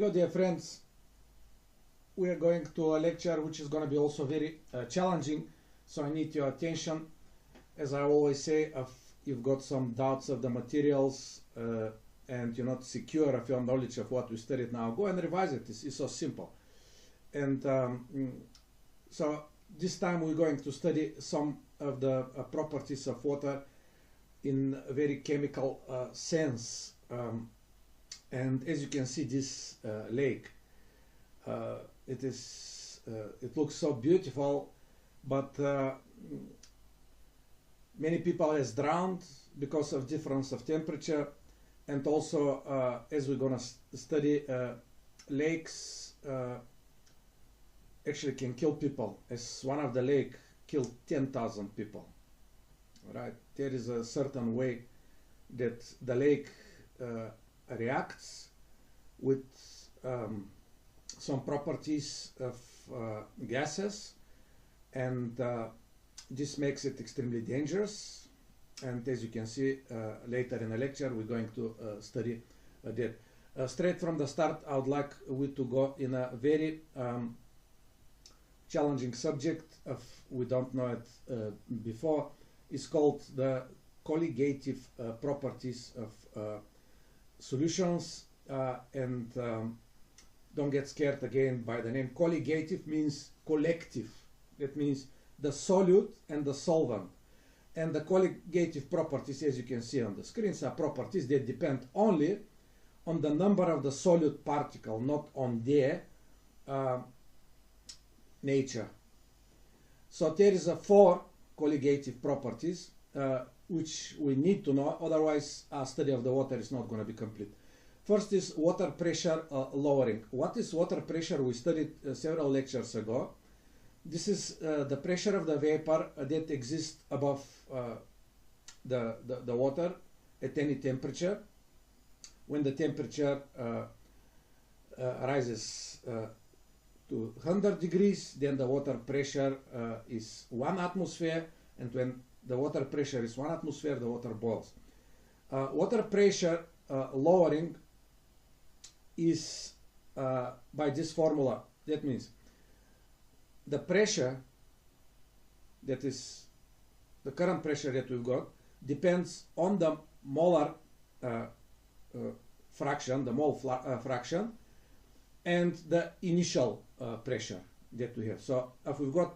Hello dear friends, we are going to a lecture which is going to be also very challenging, so I need your attention. As I always say, if you've got some doubts of the materials and you're not secure of your knowledge of what we studied now, go and revise it. It's so simple. And so this time we're going to study some of the properties of water in a very chemical sense. And as you can see, this lake, it looks so beautiful, but many people has drowned because of difference of temperature, and also as we're gonna study, lakes actually can kill people. As one of the lake killed 10,000 people. Right? There is a certain way that the lake reacts with some properties of gases, and this makes it extremely dangerous. And as you can see later in the lecture, we're going to study that. Straight from the start, I would like we to go in a very challenging subject of we don't know it before. It's called the colligative properties of solutions, and don't get scared again by the name. Colligative means collective. That means the solute and the solvent. And the colligative properties, as you can see on the screens, are properties that depend only on the number of the solute particle, not on their nature. So there is a 4 colligative properties which we need to know, otherwise our study of the water is not going to be complete. First is water pressure lowering. What is water pressure? We studied several lectures ago. This is the pressure of the vapor that exists above the water at any temperature. When the temperature rises to 100 degrees, then the water pressure is 1 atmosphere, and when the water pressure is 1 atmosphere, the water boils. Water pressure lowering is by this formula. That means the pressure, that is the current pressure that we've got, depends on the molar fraction, the mole fraction, and the initial pressure that we have. So if we've got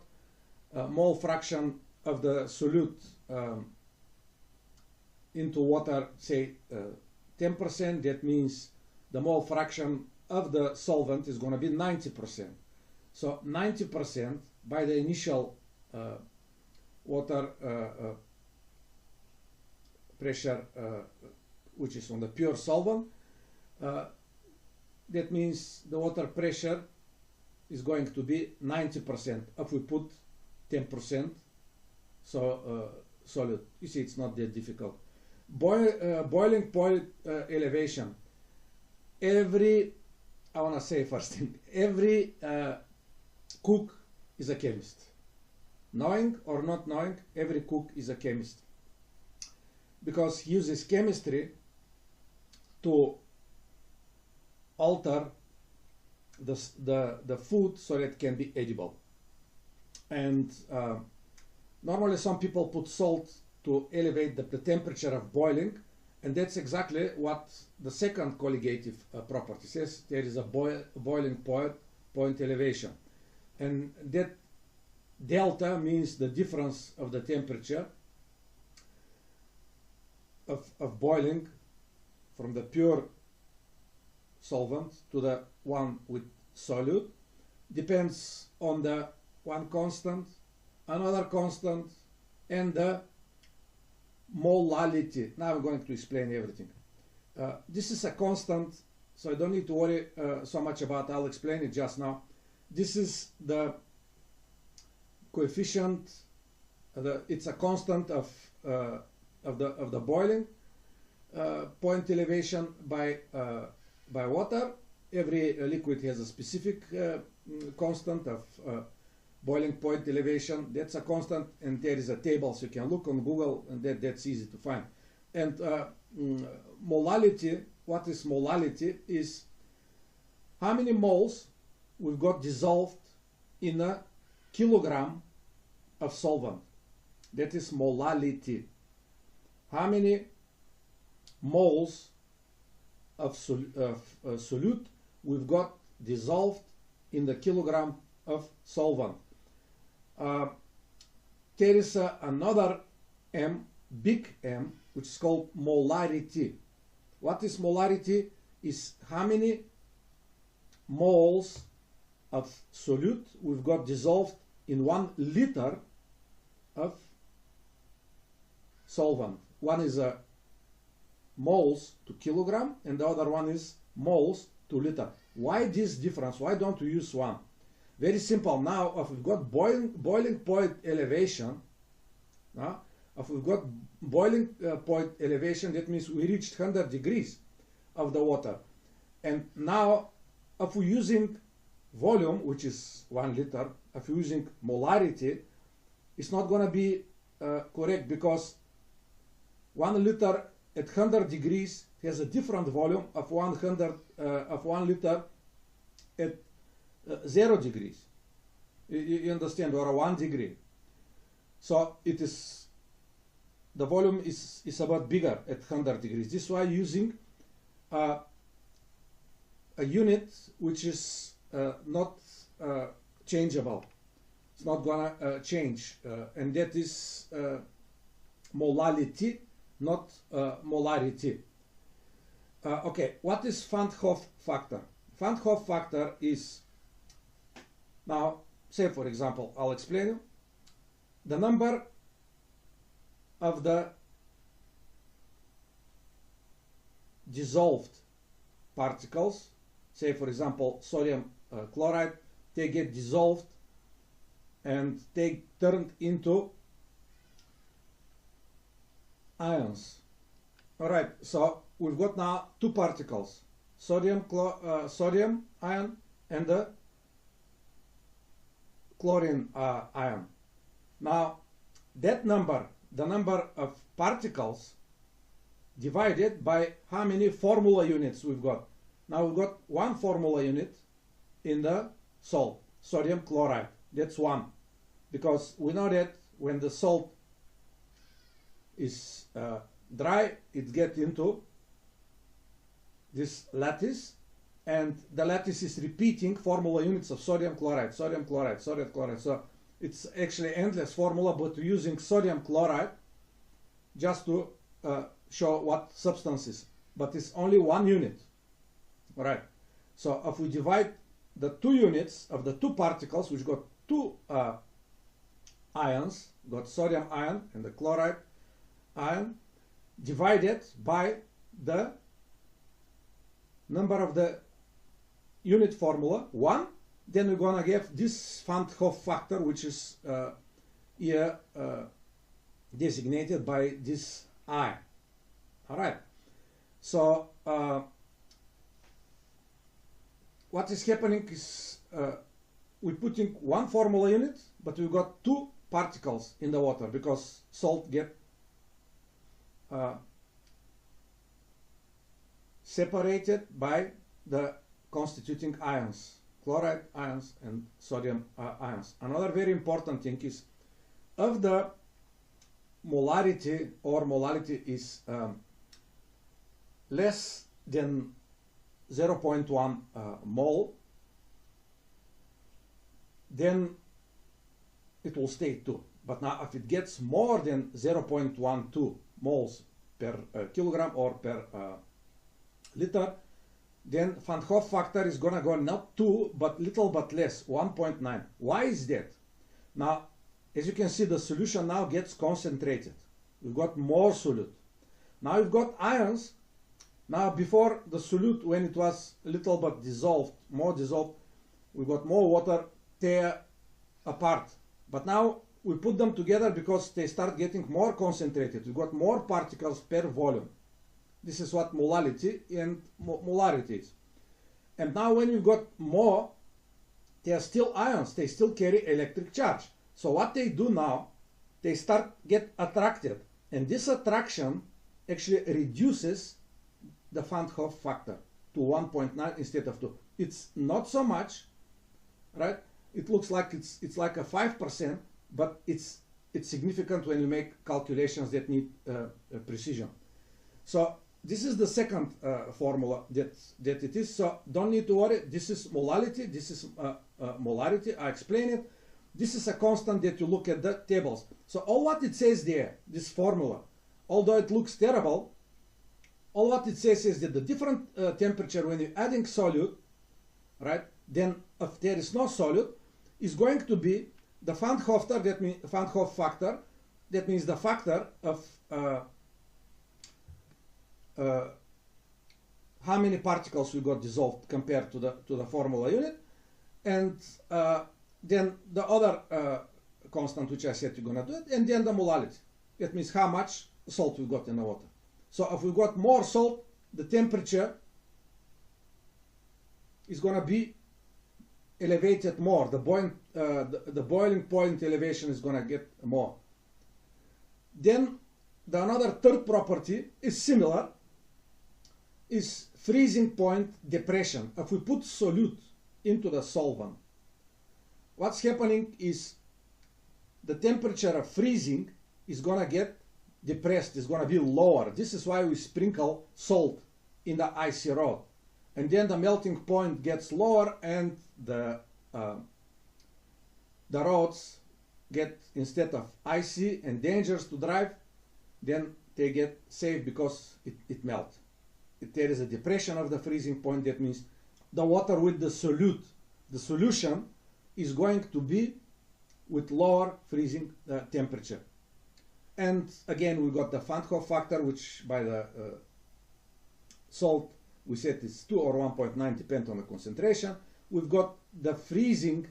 a mole fraction of the solute into water, say 10%, that means the mole fraction of the solvent is going to be 90%. So 90% by the initial water pressure, which is on the pure solvent, that means the water pressure is going to be 90% if we put 10% solute. You see, it's not that difficult. Boiling point elevation. I want to say first thing, every cook is a chemist. Knowing or not knowing, every cook is a chemist, because he uses chemistry to alter the food so that it can be edible. And normally some people put salt to elevate the temperature of boiling, and that's exactly what the second colligative property says. There is a boiling point elevation, and that delta means the difference of the temperature of boiling from the pure solvent to the one with solute, depends on the one constant, another constant, and the molality. Now I'm going to explain everything. This is a constant, so I don't need to worry so much about. I'll explain it just now. This is the coefficient. It's a constant of the boiling point elevation by water. Every liquid has a specific constant of boiling point elevation. That's a constant, and there is a table, so you can look on Google, and that's easy to find. And molality, what is molality? Is how many moles we've got dissolved in a kilogram of solvent. That is molality. How many moles of solute we've got dissolved in the kilogram of solvent. There is another M, big M, which is called molarity. What is molarity? Is how many moles of solute we've got dissolved in 1 liter of solvent. One is moles to kilogram and the other one is moles to liter. Why this difference? Why don't we use one? Very simple. Now if we've got boiling point elevation, if we've got boiling point elevation, that means we reached 100 degrees of the water. And now if we're using volume, which is 1 liter, if we're using molarity, it's not going to be correct, because 1 liter at 100 degrees has a different volume of 1 liter at 0 degrees. You understand, or 1 degree. So it is, the volume is about bigger at 100 degrees. This is why using a unit which is not changeable. It's not gonna change, and that is molality, not molarity. Okay, what is Van Hoff factor? Van Hoff factor is, now say for example, I'll explain you, the number of the dissolved particles, say for example sodium chloride, they get dissolved and they turned into ions. Alright, so we've got now 2 particles, sodium ion and the chlorine ion. Now that number, the number of particles divided by how many formula units we've got. Now we've got 1 formula unit in the salt, sodium chloride. That's 1, because we know that when the salt is dry, it gets into this lattice, and the lattice is repeating formula units of sodium chloride, sodium chloride, sodium chloride. So it's actually endless formula, but we're using sodium chloride just to show what substance is. But it's only 1 unit. All right. So if we divide the 2 units of the 2 particles, which got 2 ions, got sodium ion and the chloride ion, divided by the number of the unit formula, 1, then we're going to get this Van Hoff factor, which is here designated by this I. All right. So what is happening is we're putting 1 formula unit, but we've got 2 particles in the water, because salt get separated by the constituting ions, chloride ions and sodium ions. Another very important thing is, of the molarity, or molality is less than 0.1 mole, then it will stay 2. But now if it gets more than 0.12 moles per kilogram or per liter, then Van Hoff factor is going to go not 2, but little but less, 1.9. Why is that? Now, as you can see, the solution now gets concentrated. We've got more solute. Now we've got ions. Now before the solute, when it was little but dissolved, more dissolved, we got more water, tear apart. But now we put them together because they start getting more concentrated. We've got more particles per volume. This is what molality and molarity is. And now when you've got more, they are still ions. They still carry electric charge. So what they do now, they start get attracted. And this attraction actually reduces the Van Hoff factor to 1.9 instead of 2. it's not so much, right? It looks like it's like a 5%, but it's significant when you make calculations that need precision. So this is the second formula that it is. So don't need to worry. This is molality. This is molarity. I explain it. This is a constant that you look at the tables. So all what it says there, this formula, although it looks terrible, all what it says is that the different temperature when you're adding solute, right, then if there is no solute, is going to be the Van Hoff factor, that means the factor of how many particles we got dissolved compared to the formula unit, and then the other constant which I said you're gonna do it, and then the molality. That means how much salt we got in the water. So if we got more salt, the temperature is gonna be elevated more. The boiling point elevation is gonna get more. Then another third property is similar, is freezing point depression. If we put solute into the solvent, what's happening is the temperature of freezing is gonna get depressed, is gonna be lower. This is why we sprinkle salt in the icy rod. And then the melting point gets lower, and the rods get, instead of icy and dangerous to drive, then they get safe because it melts. There is a depression of the freezing point. That means the water with the solute, the solution, is going to be with lower freezing temperature. And again, we got the Van Hoff factor, which by the salt we said is 2 or 1.9, depend on the concentration. We've got the freezing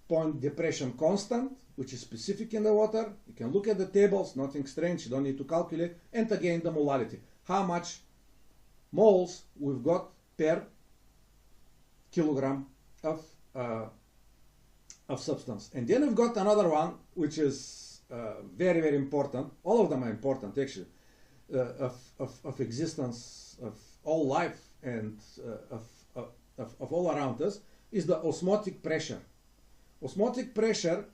point depression constant, which is specific in the water. You can look at the tables, nothing strange, you don't need to calculate. And again, the molality, how much moles we've got per kilogram of substance. And then we've got another one, which is very, very important. All of them are important, actually, of existence of all life and of all around us, is the osmotic pressure. Osmotic pressure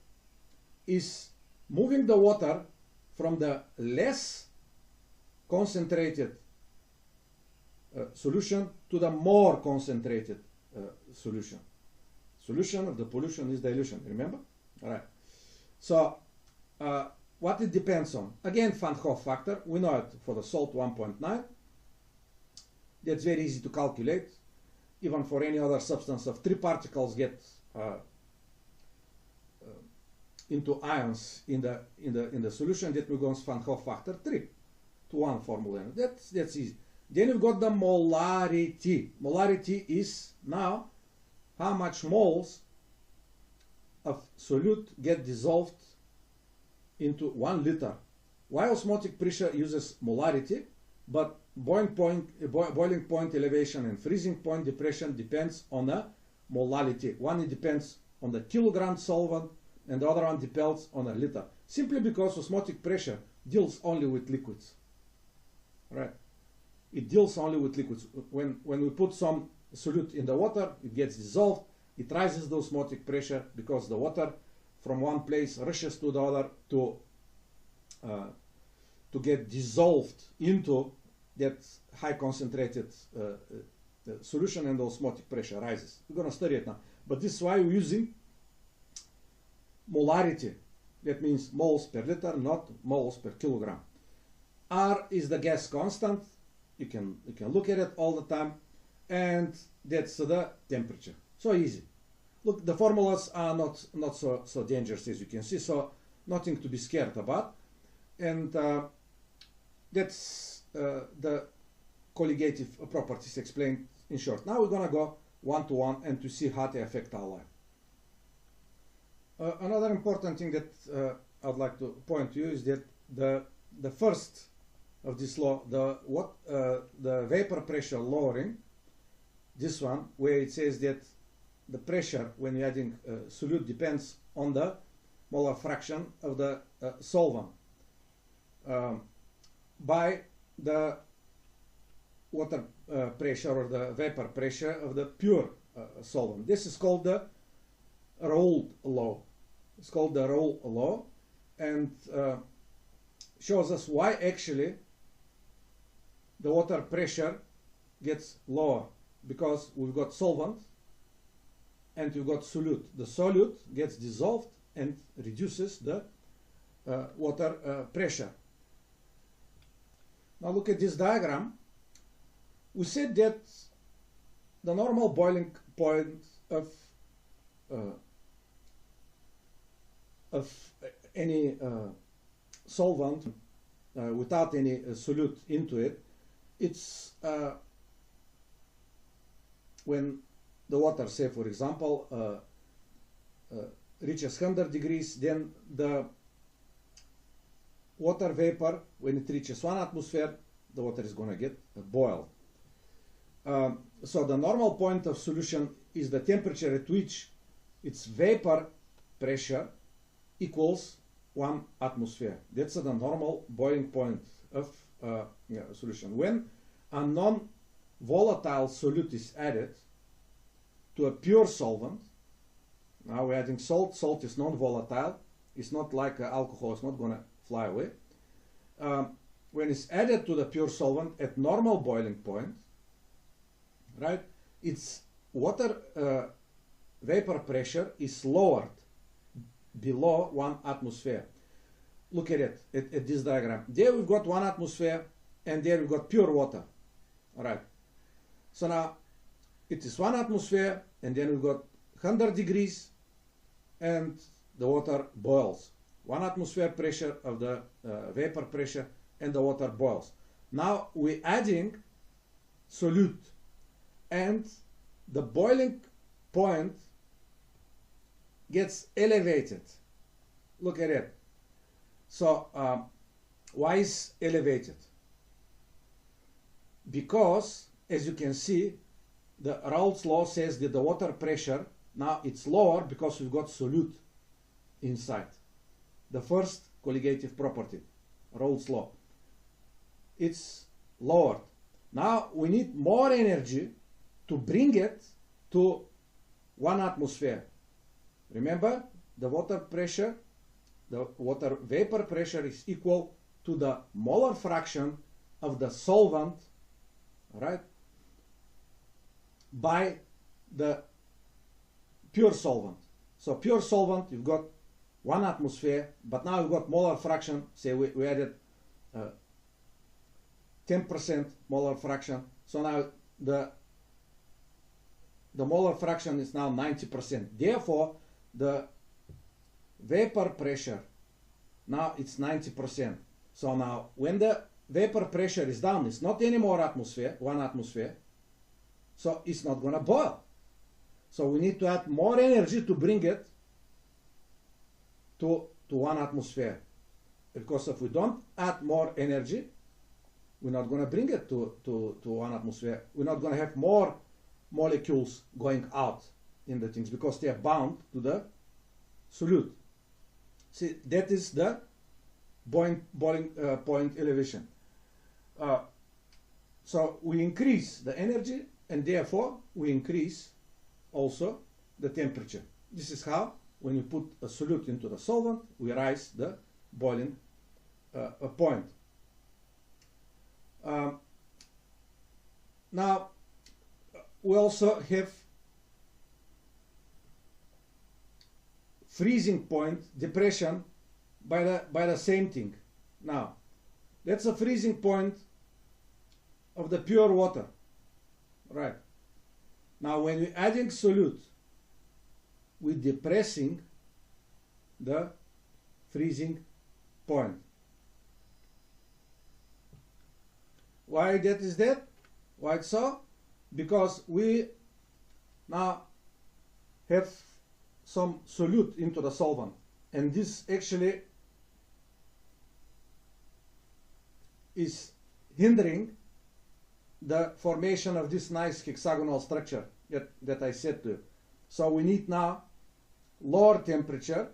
is moving the water from the less concentrated solution to the more concentrated solution. Solution of the pollution is dilution, remember? All right. So what it depends on? Again, Van Hoff factor, we know it for the salt, 1.9. That's very easy to calculate. Even for any other substance, of 3 particles get into ions in the solution, that will go on Van Hoff factor 3 to 1 formula. That's easy. Then you've got the molarity. Molarity is now how much moles of solute get dissolved into 1 liter. Why osmotic pressure uses molarity, but boiling point elevation and freezing point depression depends on the molality. One, it depends on the kilogram solvent, and the other one depends on a liter. Simply because osmotic pressure deals only with liquids. Right? It deals only with liquids. When we put some solute in the water, it gets dissolved. It rises the osmotic pressure because the water from one place rushes to the other to get dissolved into that high concentrated solution, and the osmotic pressure rises. We're going to study it now. But this is why we're using molarity. That means moles per liter, not moles per kilogram. R is the gas constant. You can look at it all the time. And that's the temperature. So easy. Look, the formulas are not so dangerous, as you can see. So nothing to be scared about. And that's the colligative properties explained in short. Now we're going to go one-to-one and to see how they affect our life. Another important thing that I'd like to point to you is that the first of this law, the vapor pressure lowering, this one, where it says that the pressure when you're adding solute depends on the molar fraction of the solvent. By the water pressure or the vapor pressure of the pure solvent. This is called the Raoult law. It's called the Raoult law, and shows us why actually the water pressure gets lower, because we've got solvent and we've got solute. The solute gets dissolved and reduces the water pressure. Now look at this diagram. We said that the normal boiling point of any solvent without any solute into it, it's when the water, say for example, reaches 100 degrees, then the water vapor, when it reaches 1 atmosphere, the water is going to get boiled. So the normal point of solution is the temperature at which its vapor pressure equals 1 atmosphere. That's the normal boiling point of solution. When a non-volatile solute is added to a pure solvent, now we're adding salt. Salt is non-volatile. It's not like alcohol. It's not going to fly away. When it's added to the pure solvent at normal boiling point, right, its water vapor pressure is lowered below 1 atmosphere. Look at it, at this diagram. There we've got 1 atmosphere, and there we've got pure water. All right. So now it is 1 atmosphere, and then we've got 100 degrees, and the water boils. 1 atmosphere pressure of the vapor pressure, and the water boils. Now we're adding solute, and the boiling point gets elevated. Look at it. So why is elevated? Because, as you can see, the Raoult's law says that the water pressure, now it's lower because we've got solute inside. The first colligative property, Raoult's law. It's lowered. Now we need more energy to bring it to 1 atmosphere. Remember, the water pressure, the water vapor pressure is equal to the molar fraction of the solvent, right, by the pure solvent. So pure solvent, you've got 1 atmosphere, but now you've got molar fraction. Say we added 10% molar fraction. So now the molar fraction is now 90%. Therefore, the vapor pressure, now it's 90%. So now when the vapor pressure is down, it's not anymore atmosphere, 1 atmosphere. So it's not going to boil. So we need to add more energy to bring it to 1 atmosphere. Because if we don't add more energy, we're not going to bring it to 1 atmosphere. We're not going to have more molecules going out in the things because they are bound to the solute. See, that is the boiling point elevation. So we increase the energy, and therefore we increase also the temperature. This is how, when you put a solute into the solvent, we rise the boiling point. Now we also have freezing point, depression, by the same thing. Now that's a freezing point of the pure water, right? Now when we're adding solute, we're depressing the freezing point. Why that is that? Why it's so? Because we now have some solute into the solvent, and this actually is hindering the formation of this nice hexagonal structure that I said to you. So we need now lower temperature.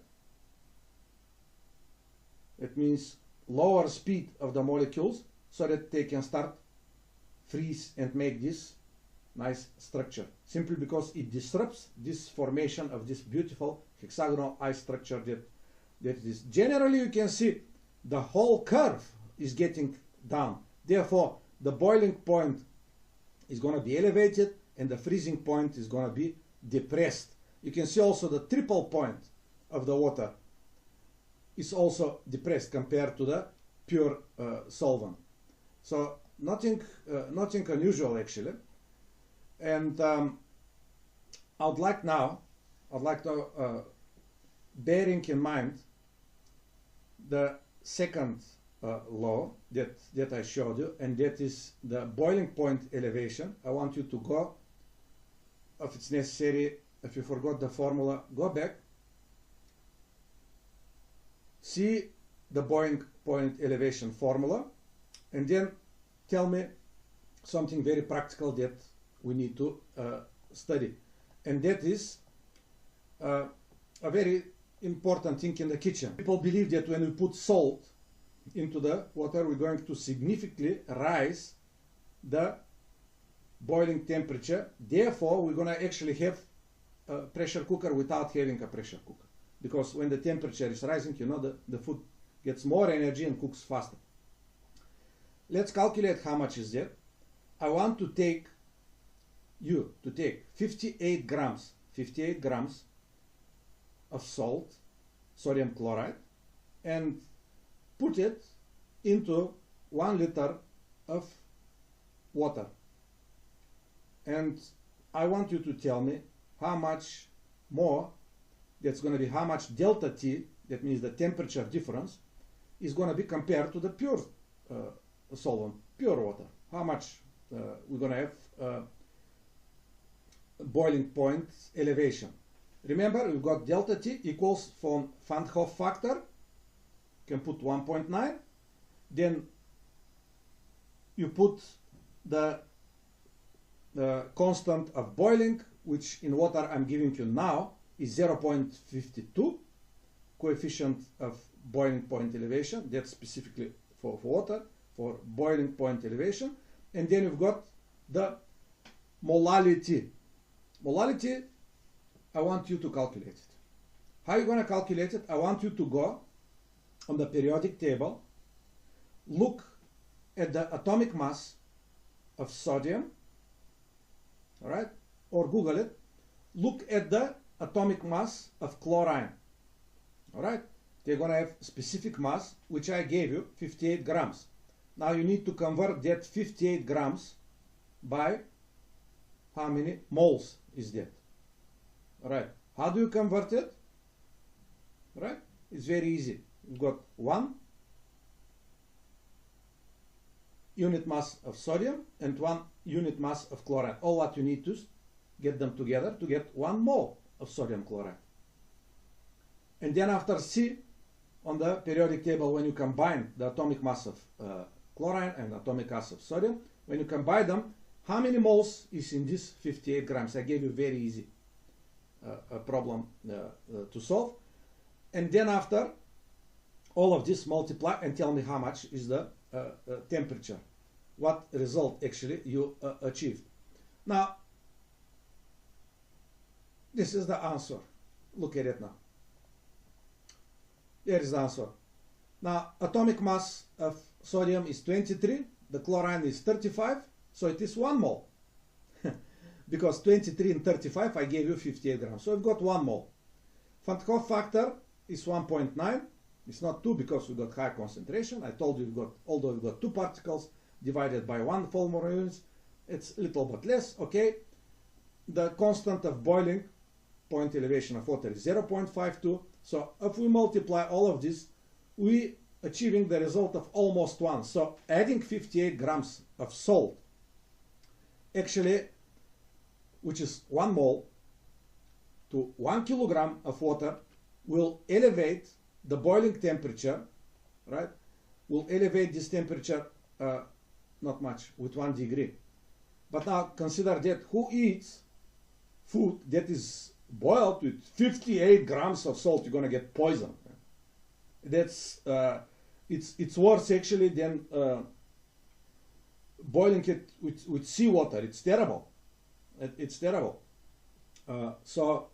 It means lower speed of the molecules so that they can start freeze and make this nice structure, simply because it disrupts this formation of this beautiful hexagonal ice structure that it is. Generally, you can see the whole curve is getting down. Therefore, the boiling point is going to be elevated and the freezing point is going to be depressed. You can see also the triple point of the water is also depressed compared to the pure solvent. So nothing unusual actually. And I'd like to bearing in mind the second law that I showed you, and that is the boiling point elevation. I want you to go, if it's necessary, if you forgot the formula, go back, see the boiling point elevation formula, and then tell me something very practical that we need to study. And that is a very important thing in the kitchen. People believe that when we put salt into the water, we're going to significantly rise the boiling temperature. Therefore, we're going to actually have a pressure cooker without having a pressure cooker. Because when the temperature is rising, you know, the food gets more energy and cooks faster. Let's calculate how much is that. I want to take 58 grams of salt, sodium chloride, and put it into 1 liter of water. And I want you to tell me how much more, that's going to be how much delta T, that means the temperature difference, is going to be compared to the pure solvent, pure water. How much we're going to have boiling point elevation. Remember, we've got delta T equals from Van Hoff factor, can put 1.9, then you put the constant of boiling, which in water I'm giving you now is 0.52, coefficient of boiling point elevation, that's specifically for water, for boiling point elevation, and then you've got the molality. Molality, I want you to calculate it. How are you going to calculate it? I want you to go on the periodic table, look at the atomic mass of sodium, all right, or Google it, look at the atomic mass of chlorine, all right. They're going to have specific mass, which I gave you, 58 grams. Now you need to convert that 58 grams by how many moles is that? All right. How do you convert it? All right. It's very easy. You've got 1 unit mass of sodium and 1 unit mass of chloride. All what you need to get them together to get 1 mole of sodium chloride. And then after C on the periodic table, when you combine the atomic mass of chlorine and atomic mass of sodium, when you combine them, how many moles is in this 58 grams? I gave you very easy problem to solve. And then after all of this, multiply and tell me how much is the temperature. What result actually you achieved. Now, this is the answer. Look at it now. There is the answer. Now, atomic mass of sodium is 23, the chlorine is 35, so it is 1 mole. Because 23 and 35, I gave you 58 grams. So we've got 1 mole. Van Hoff factor is 1.9. It's not 2 because we've got high concentration. I told you we've got, although we've got 2 particles divided by 1 Fulmor units, it's a little bit less, okay. The constant of boiling point elevation of water is 0.52. So if we multiply all of this, we achieving the result of almost 1. So adding 58 grams of salt, actually, which is 1 mole, to 1 kilogram of water, will elevate the boiling temperature, right? Will elevate this temperature, not much, with 1 degree. But now consider that who eats food that is boiled with 58 grams of salt, you're going to get poison. That's it's worse actually than boiling it with seawater. It's terrible. It's terrible. So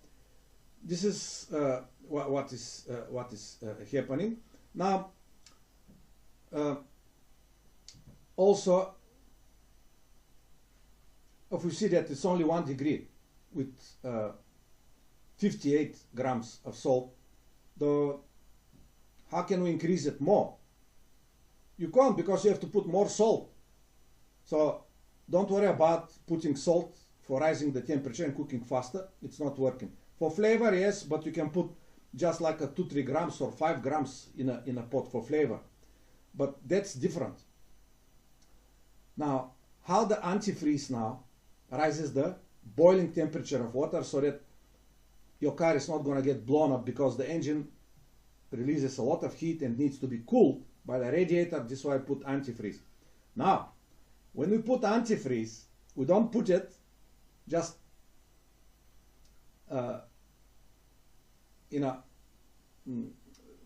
this is what is happening now. Also, if we see that it's only 1 degree with 58 grams of salt, how can we increase it more? You can't, because you have to put more salt. So don't worry about putting salt for rising the temperature and cooking faster. It's not working. For flavor, yes, but you can put just like a 2-3 grams or 5 grams in a pot for flavor. But that's different. Now, how the antifreeze now rises the boiling temperature of water so that your car is not going to get blown up because the engine releases a lot of heat and needs to be cooled by the radiator. This is why I put antifreeze. Now, when we put antifreeze, we don't put it just in a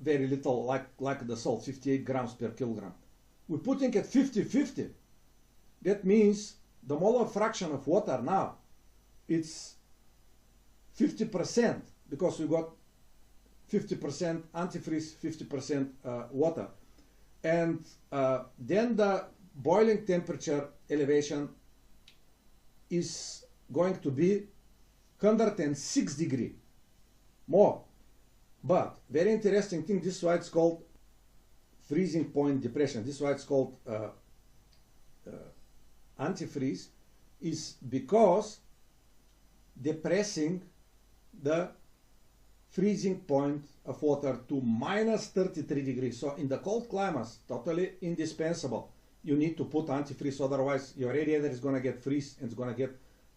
very little, like the salt, 58 grams per kilogram. We're putting it 50-50. That means the molar fraction of water now, it's 50%, because we got 50% antifreeze, 50% water. And then the boiling temperature elevation is going to be 106 degrees more. But very interesting thing, this is why it's called freezing point depression. This is why it's called antifreeze, is because depressing the freezing point of water to minus 33 degrees. So in the cold climates, totally indispensable. You need to put antifreeze, otherwise your radiator is going to get freeze and it's going to get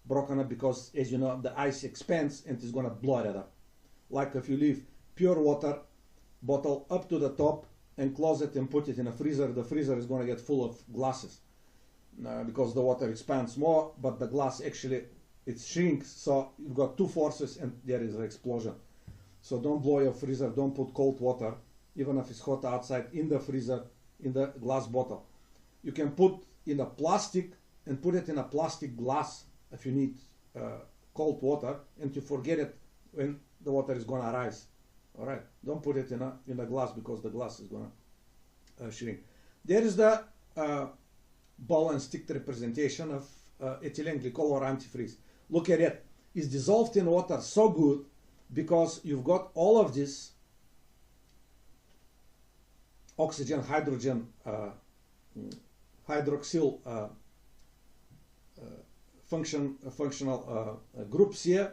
broken up, because, as you know, the ice expands and it's going to blow it up. Like if you leave pure water bottle up to the top and close it and put it in a freezer, the freezer is going to get full of glasses because the water expands more, but the glass actually, it shrinks. So you've got two forces and there is an explosion. So don't blow your freezer, don't put cold water, even if it's hot outside, in the freezer, in the glass bottle. You can put in a plastic and put it in a plastic glass if you need cold water, and you forget it when the water is going to rise. All right, don't put it in a glass, because the glass is going to shrink. There is the ball and stick representation of ethylene glycol or antifreeze. Look at it. It's dissolved in water so good because you've got all of this oxygen, hydrogen, hydroxyl functional groups here,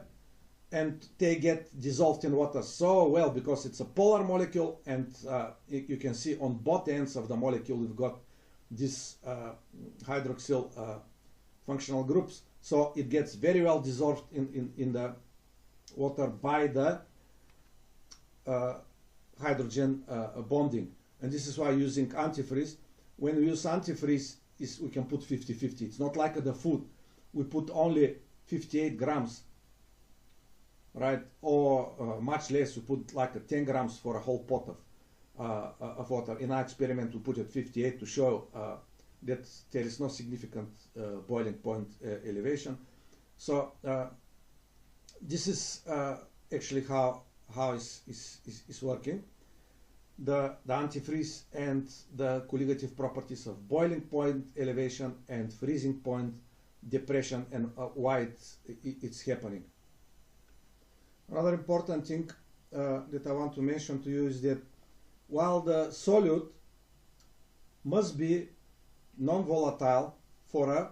and they get dissolved in water so well because it's a polar molecule, and you can see on both ends of the molecule we've got this hydroxyl functional groups, so it gets very well dissolved in the water by the hydrogen bonding. And this is why using antifreeze, when we use antifreeze, we can put 50-50. It's not like the food. We put only 58 grams, right? Or much less. We put like 10 grams for a whole pot of water. In our experiment, we put it 58 to show that there is no significant boiling point elevation. So this is actually how is working. The antifreeze and the colligative properties of boiling point elevation and freezing point depression, and why it's happening. Another important thing that I want to mention to you is that while the solute must be non-volatile for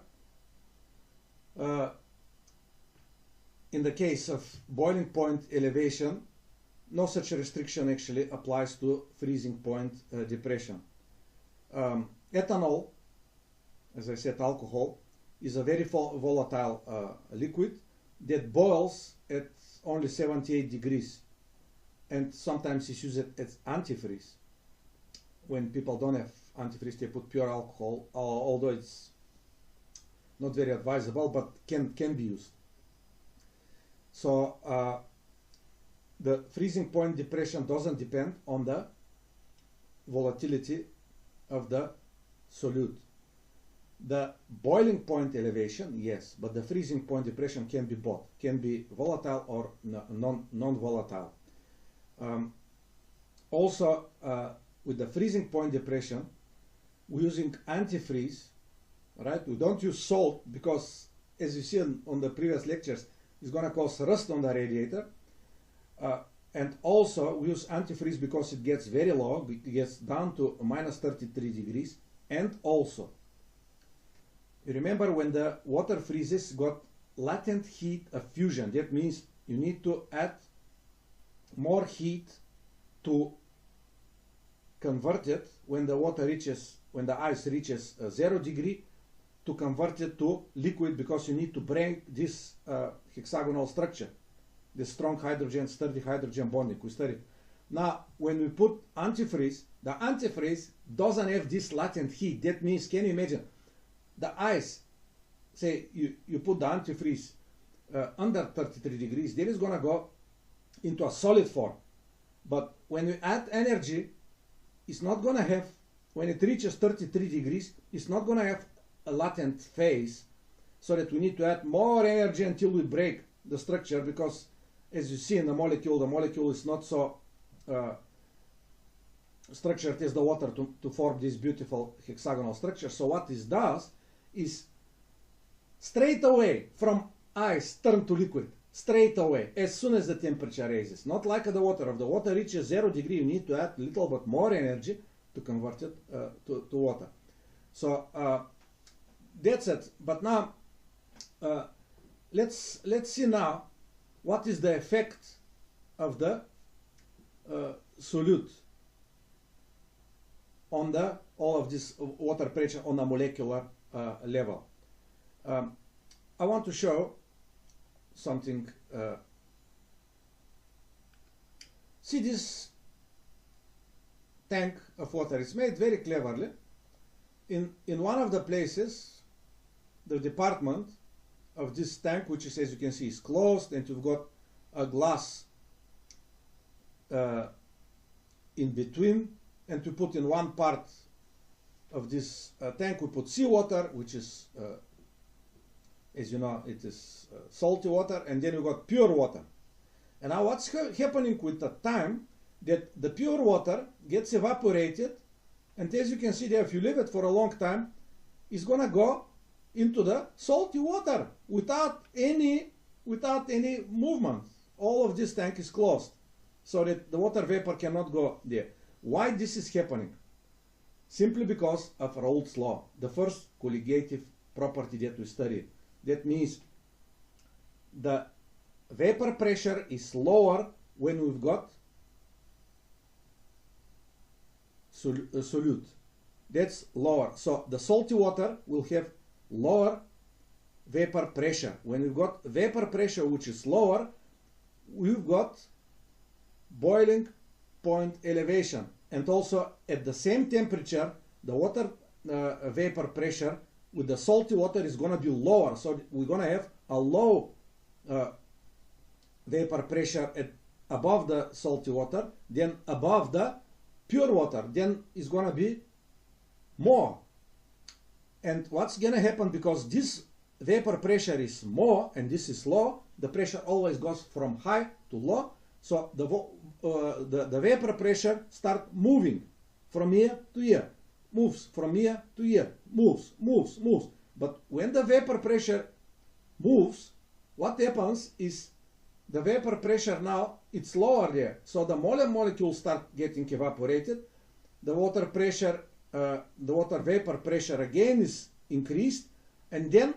in the case of boiling point elevation, no such restriction actually applies to freezing point depression. Ethanol, as I said, alcohol, is a very volatile liquid that boils at only 78 degrees, and sometimes it's used as antifreeze. When people don't have antifreeze, they put pure alcohol, although it's not very advisable, but can be used. So the freezing point depression doesn't depend on the volatility of the solute. The boiling point elevation, yes, but the freezing point depression can be both, can be volatile or non-volatile. Also, with the freezing point depression, we're using antifreeze, right? We don't use salt because, as you see on the previous lectures, it's going to cause rust on the radiator. And also, we use antifreeze because it gets very low, it gets down to minus 33 degrees. And also, you remember when the water freezes, got latent heat of fusion. That means you need to add more heat to convert it when the water reaches, when the ice reaches 0 degree, to convert it to liquid, because you need to break this hexagonal structure, the strong hydrogen, sturdy hydrogen bonding we studied. Now, when we put antifreeze, the antifreeze doesn't have this latent heat. That means, can you imagine, the ice, say you put the antifreeze under 33 degrees, then it's going to go into a solid form. But when we add energy, it's not going to have, when it reaches 33 degrees, it's not going to have a latent phase, so that we need to add more energy until we break the structure, because as you see in the molecule is not so structured as the water to form this beautiful hexagonal structure. So what this does is straight away from ice turn to liquid, straight away, as soon as the temperature raises. Not like the water. If the water reaches 0 degree, you need to add a little bit more energy to convert it to water. So that's it. But now let's see now what is the effect of the solute on the all of this water pressure on a molecular level. I want to show something. See, this tank of water is made very cleverly. In one of the places, the department of this tank, which is, as you can see, is closed, and you've got a glass in between, and to put in one part of this tank, we put seawater, which is, as you know, it is salty water, and then we got pure water. And now what's happening with the time, that the pure water gets evaporated, and as you can see there, if you leave it for a long time, it's gonna go into the salty water without any movement. All of this tank is closed, so that the water vapor cannot go there. Why this is happening? Simply because of Raoult's law, the first colligative property that we studied. That means the vapor pressure is lower when we've got solute. That's lower. So the salty water will have lower vapor pressure. When we've got vapor pressure which is lower, we've got boiling point elevation. And also at the same temperature, the water vapor pressure with the salty water is going to be lower. So we're going to have a low vapor pressure above the salty water, then above the pure water, then it's going to be more. And what's going to happen, because this vapor pressure is more and this is low, the pressure always goes from high to low. So the vapor pressure starts moving from here to here, moves from here to here, moves. But when the vapor pressure moves, what happens is the vapor pressure now, it's lower there. So the molecules start getting evaporated. The water pressure, the water vapor pressure again is increased. And then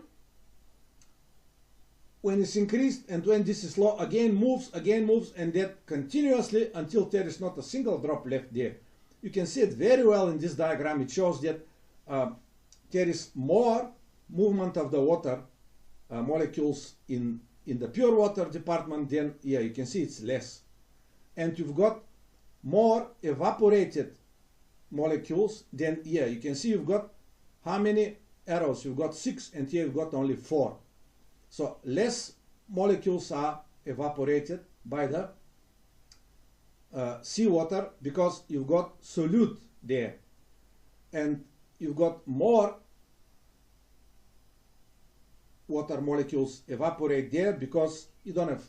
when it's increased and when this is low, again moves, and that continuously until there is not a single drop left there. You can see it very well in this diagram. It shows that there is more movement of the water molecules in the pure water department. Then yeah, you can see it's less. And you've got more evaporated molecules. Then yeah, you can see you've got how many arrows? You've got 6, and here you've got only 4. So less molecules are evaporated by the seawater because you've got solute there, and you've got more water molecules evaporate there because you don't have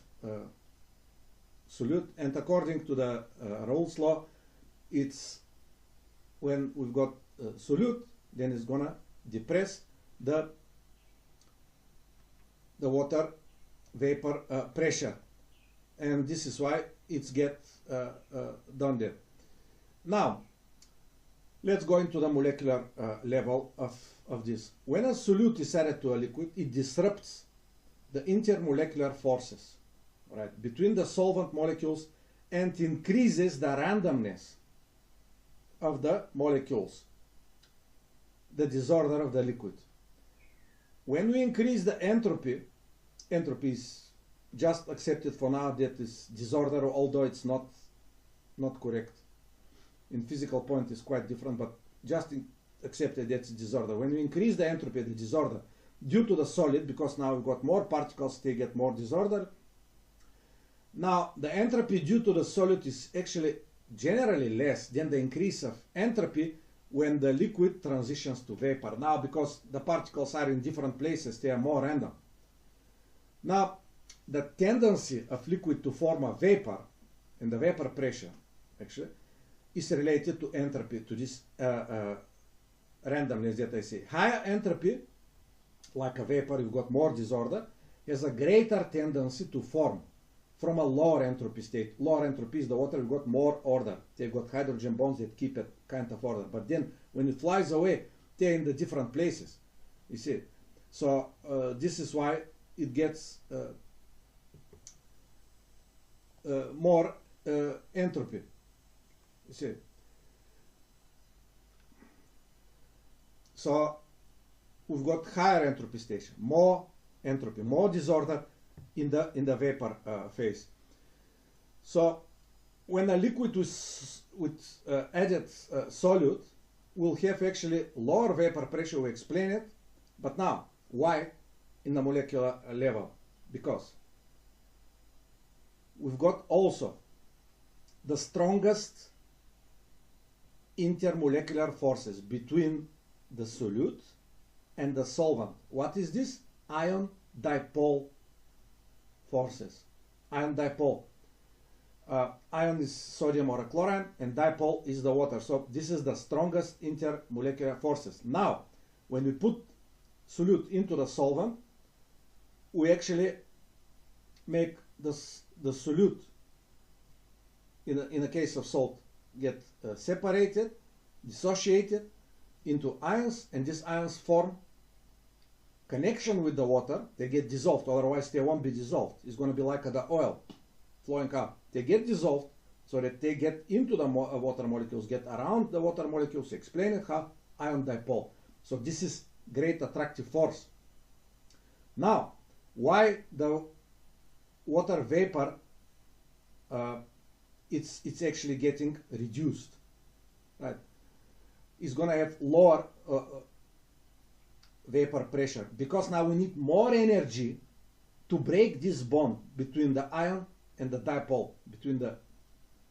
solute. And according to the Raoult's law, it's when we've got solute, then it's gonna depress the water vapor pressure, and this is why it's get done there. Now let's go into the molecular level of this. When a solute is added to a liquid, it disrupts the intermolecular forces, right, between the solvent molecules and increases the randomness of the molecules, the disorder of the liquid. When we increase the entropy, entropy is just accepted for now that is disorder, although it's not correct. In physical point is quite different, but just accepted that's disorder. When we increase the entropy, the disorder, due to the solid, because now we've got more particles, they get more disorder. Now the entropy due to the solute is actually generally less than the increase of entropy when the liquid transitions to vapor. Now because the particles are in different places, they are more random. Now the tendency of liquid to form a vapor and the vapor pressure actually is related to entropy, to this randomness that I say. Higher entropy, like a vapor, you've got more disorder, has a greater tendency to form from a lower entropy state. Lower entropy is the water, you've got more order. They've got hydrogen bonds that keep it kind of order. But then when it flies away, they're in the different places. You see? So this is why it gets more entropy. You see? So we've got higher entropy station, more entropy, more disorder in the vapor phase. So when a liquid with added solute will have actually lower vapor pressure, we explain it. But now, why in the molecular level? Because we've got also the strongest intermolecular forces between the solute and the solvent. What is this? Ion dipole forces. Ion dipole. Ion is sodium or a chlorine, and dipole is the water. So this is the strongest intermolecular forces. Now, when we put solute into the solvent, we actually make the solute, in the case of salt, get separated, dissociated into ions, and these ions form connection with the water. They get dissolved, otherwise they won't be dissolved. It's going to be like the oil flowing out. They get dissolved so that they get into the water molecules, get around the water molecules. Explain it how ion dipole. So this is great attractive force. Now, why the water vapor it's actually getting reduced, right? It's going to have lower vapor pressure because now we need more energy to break this bond between the ion and the dipole, between the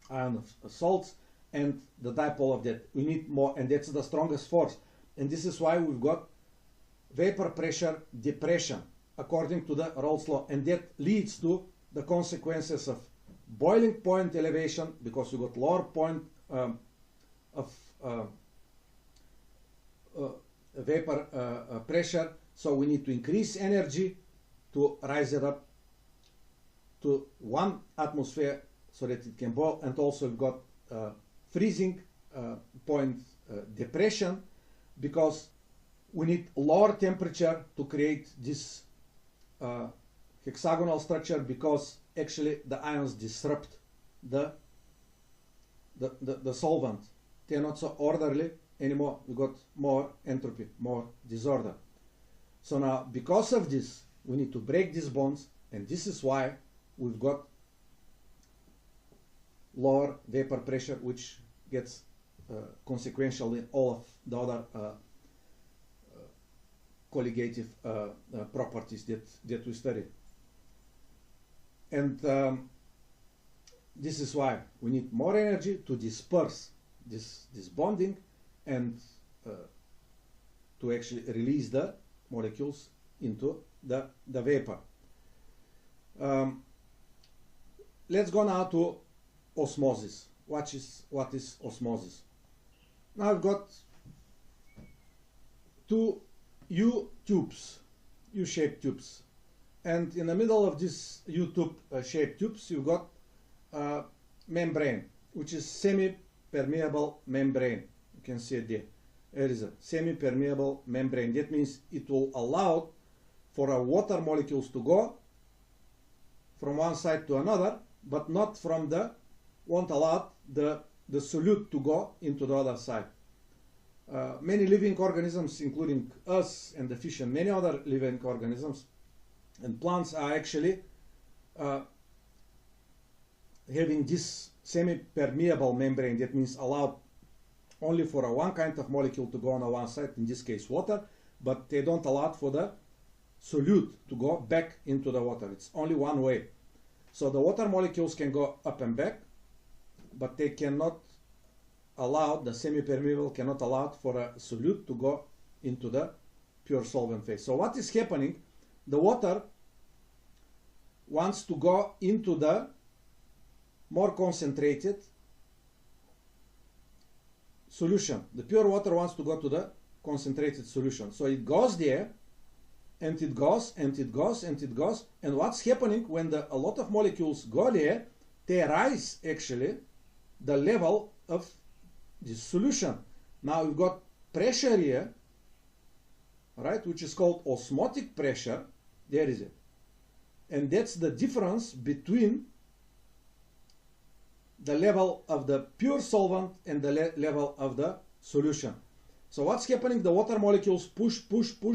ion of salts and the dipole of that. We need more, and that's the strongest force. And this is why we've got vapor pressure depression according to the Raoult's law, and that leads to the consequences of boiling point elevation, because you got lower point of vapor pressure, so we need to increase energy to rise it up to 1 atmosphere so that it can boil, and also we've got freezing point depression, because we need lower temperature to create this hexagonal structure, because actually the ions disrupt the solvent. They're not so orderly anymore. We got more entropy, more disorder. So now, because of this, we need to break these bonds, and this is why we've got lower vapor pressure, which gets consequential in all of the other colligative properties that we study. And this is why we need more energy to disperse this bonding and to actually release the molecules into the vapor. Let's go now to osmosis. What is osmosis? Now I've got two U-shaped tubes, and in the middle of this U-tube shaped tubes you've got a membrane, which is semi-permeable membrane. You can see it there. There is a semi-permeable membrane. That means it will allow for a water molecules to go from one side to another, but not from the, won't allow the solute to go into the other side. Many living organisms, including us and the fish and many other living organisms and plants, are actually having this semi-permeable membrane. That means allowed only for one kind of molecule to go on one side, in this case water, but they don't allow for the solute to go back into the water. It's only one way. So the water molecules can go up and back, but they cannot allow, the semi-permeable cannot allow for a solute to go into the pure solvent phase. So what is happening? The water wants to go into the more concentrated solution. The pure water wants to go to the concentrated solution. So it goes there, and it goes, and it goes, and it goes. And what's happening when a lot of molecules go there, they rise actually the level of this solution. Now you've got pressure here, right, which is called osmotic pressure. There is it. And that's the difference between the level of the pure solvent and the level of the solution. So what's happening? The water molecules push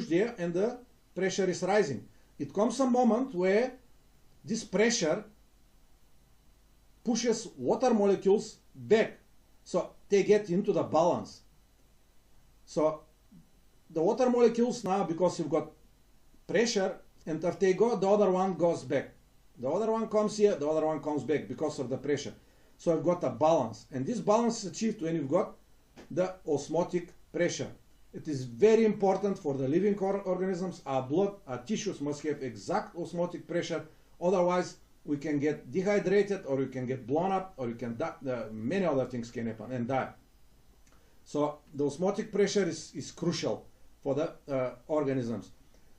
there, and the pressure is rising. It comes a moment where this pressure pushes water molecules back, so they get into the balance. So the water molecules now, because you've got pressure, and if they go, the other one goes back. The other one comes here, the other one comes back because of the pressure. So I've got a balance, and this balance is achieved when you've got the osmotic pressure. It is very important for the living organisms. Our blood, our tissues must have exact osmotic pressure. Otherwise, we can get dehydrated, or we can get blown up, or you can die. Many other things can happen and die. So the osmotic pressure is crucial for the organisms.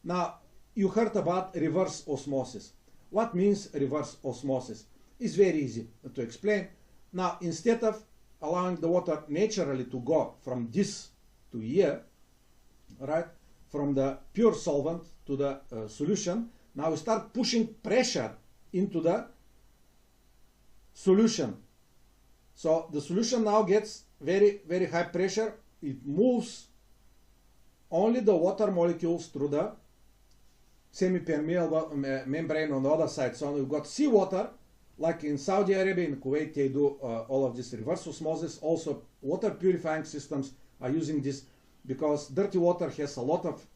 Now, you heard about reverse osmosis. What means reverse osmosis? It's very easy to explain. Now, instead of allowing the water naturally to go from this to here, right, from the pure solvent to the solution, now we start pushing pressure into the solution. So the solution now gets very, very high pressure. It moves only the water molecules through the semi-permeable membrane on the other side. So we've got seawater, like in Saudi Arabia, in Kuwait, they do all of this reverse osmosis. Also, water purifying systems are using this because dirty water has a lot of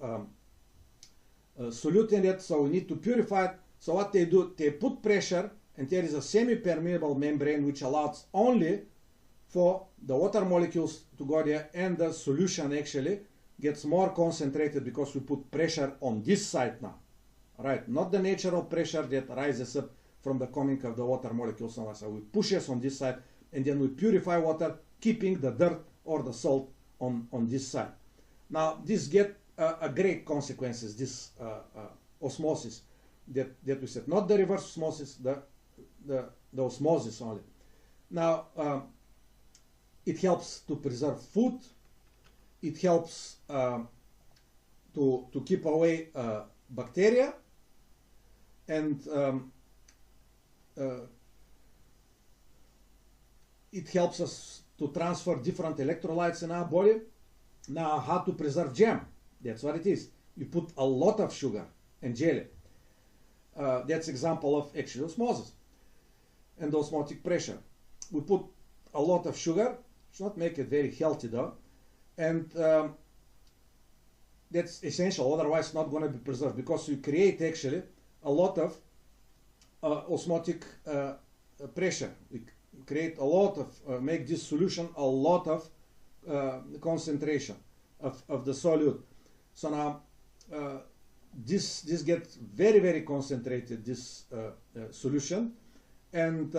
solute in it, so we need to purify it. So what they do, they put pressure, and there is a semi-permeable membrane which allows only for the water molecules to go there, and the solution actually gets more concentrated because we put pressure on this side now, right? Not the natural pressure that rises up from the coming of the water molecules on our side. We push it on this side, and then we purify water, keeping the dirt or the salt on this side. Now, this get a great consequences, this osmosis that we said. Not the reverse osmosis, the osmosis only. Now, it helps to preserve food. It helps to keep away bacteria, and it helps us to transfer different electrolytes in our body. Now, how to preserve jam? That's what it is. You put a lot of sugar and jelly. That's example of actual osmosis and osmotic pressure. We put a lot of sugar. It's not make it very healthy though, and that's essential. Otherwise, it's not going to be preserved, because you create actually a lot of osmotic pressure. We create a lot of, make this solution a lot of concentration of the solute. So now this gets very, very concentrated, this solution, and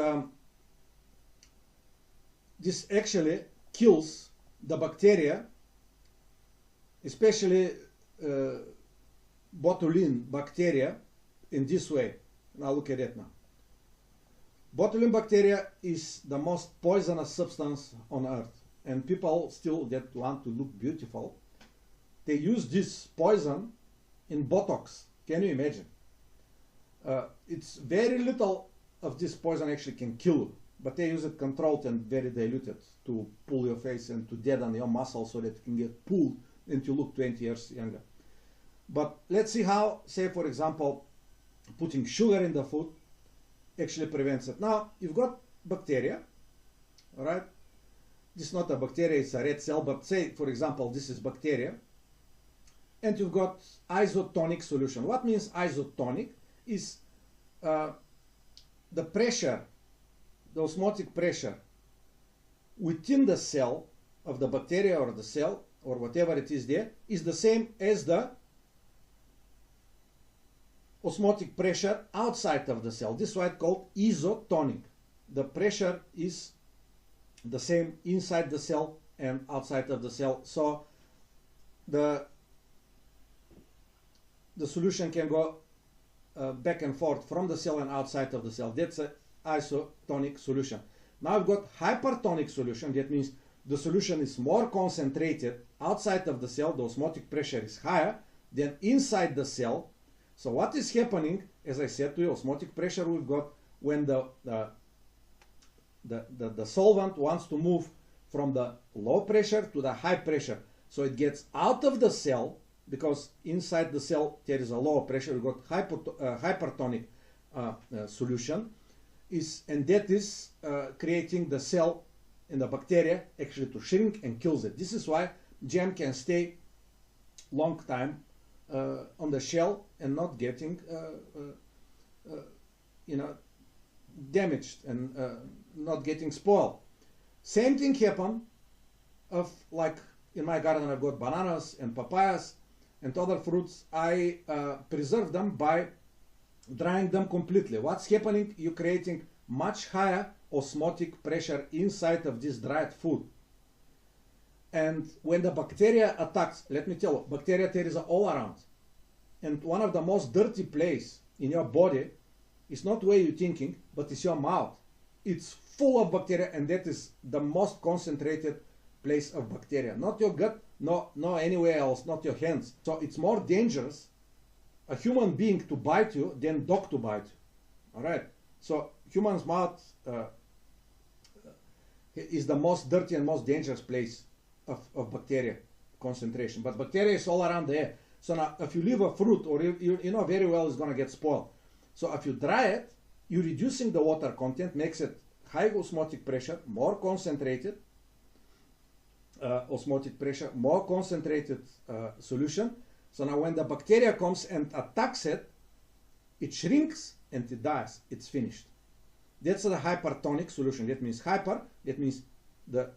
this actually kills the bacteria, especially botulinum bacteria, in this way. Now look at it now. Botulinum bacteria is the most poisonous substance on earth, and people still that want to look beautiful, they use this poison in Botox. Can you imagine? It's very little of this poison actually can kill you, but they use it controlled and very diluted to pull your face and to deaden your muscles so that it can get pulled and you look 20 years younger. But let's see how, say for example, putting sugar in the food actually prevents it. Now you've got bacteria, all right? This is not a bacteria, it's a red cell, but say for example this is bacteria, and you've got isotonic solution. What means isotonic? Is the pressure, the osmotic pressure within the cell of the bacteria or the cell or whatever it is there is the same as the osmotic pressure outside of the cell. This is why it's called isotonic. The pressure is the same inside the cell and outside of the cell. So the solution can go back and forth from the cell and outside of the cell. That's an isotonic solution. Now I've got hypertonic solution. That means the solution is more concentrated outside of the cell. The osmotic pressure is higher than inside the cell. So what is happening, as I said to you, osmotic pressure we've got when the solvent wants to move from the low pressure to the high pressure. So it gets out of the cell, because inside the cell there is a lower pressure. We've got hypertonic solution, and that is creating the cell in the bacteria actually to shrink and kills it. This is why jam can stay long time on the shell and not getting damaged and not getting spoiled. Same thing happen of, like in my garden I've got bananas and papayas and other fruits. I preserve them by drying them completely. What's happening? You're creating much higher osmotic pressure inside of this dried food. And when the bacteria attacks, let me tell you, bacteria there is all around. And one of the most dirty place in your body is not where you're thinking, but it's your mouth. It's full of bacteria, and that is the most concentrated place of bacteria. Not your gut, no anywhere else, not your hands. So it's more dangerous a human being to bite you than dog to bite you. All right. So human's mouth is the most dirty and most dangerous place of bacteria concentration. But bacteria is all around the air. So now if you leave a fruit, or you know very well it's going to get spoiled. So if you dry it, you're reducing the water content, makes it high osmotic pressure, more concentrated osmotic pressure, more concentrated solution. So now when the bacteria comes and attacks it, it shrinks and it dies. It's finished. That's the hypertonic solution. That means hyper, that means the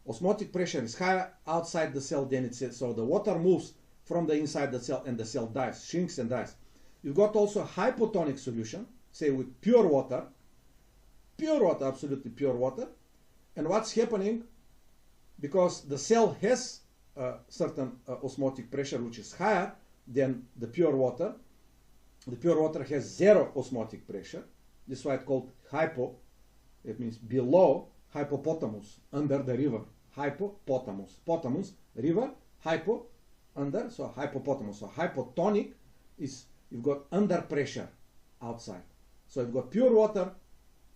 osmotic pressure is higher outside the cell than it is. So the water moves from the inside the cell and the cell dies, shrinks and dies. You've got also hypotonic solution, say with pure water, absolutely pure water. And what's happening? Because the cell has a certain osmotic pressure which is higher than the pure water. The pure water has zero osmotic pressure. This is why it's called hypo. It means below hypopotamus, under the river. Hypopotamus. Potamus, river. Hypo, under. So hypopotamus. So hypotonic is you've got under pressure outside. So you've got pure water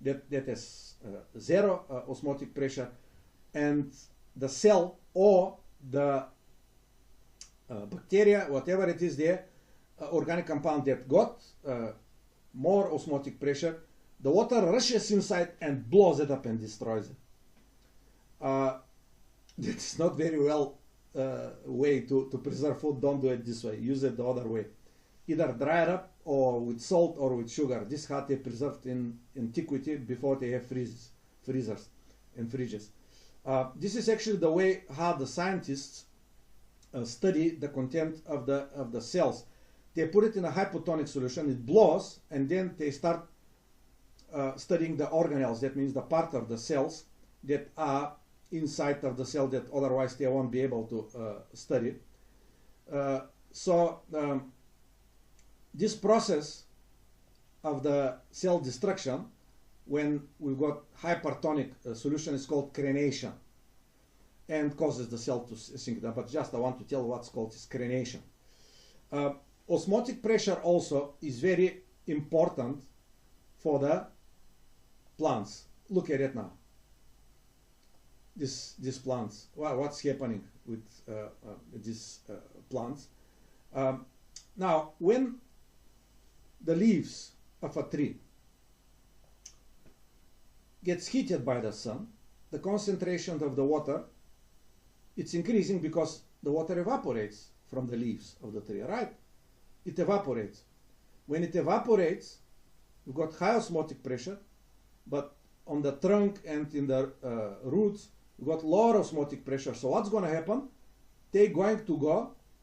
that has zero osmotic pressure, and the cell or the bacteria, whatever it is there, organic compound that got more osmotic pressure, the water rushes inside and blows it up and destroys it. It's not very well way to preserve food. Don't do it this way. Use it the other way. Either dry it up or with salt or with sugar. This is how they preserved in antiquity before they have freezers and fridges. This is actually the way how the scientists study the content of the cells. They put it in a hypotonic solution, it blows, and then they start studying the organelles. That means the part of the cells that are inside of the cell that otherwise they won't be able to study. This process of the cell destruction, when we've got hypertonic solution, is called crenation, and causes the cell to sink down. But just I want to tell what's called is crenation. Osmotic pressure also is very important for the plants. Look at it now. These plants. Well, what's happening with these plants? Now, when the leaves of a tree gets heated by the sun, the concentration of the water, it's increasing because the water evaporates from the leaves of the tree, right? It evaporates. When it evaporates, you've got high osmotic pressure, but on the trunk and in the roots, you've got lower osmotic pressure. So what's going to happen? The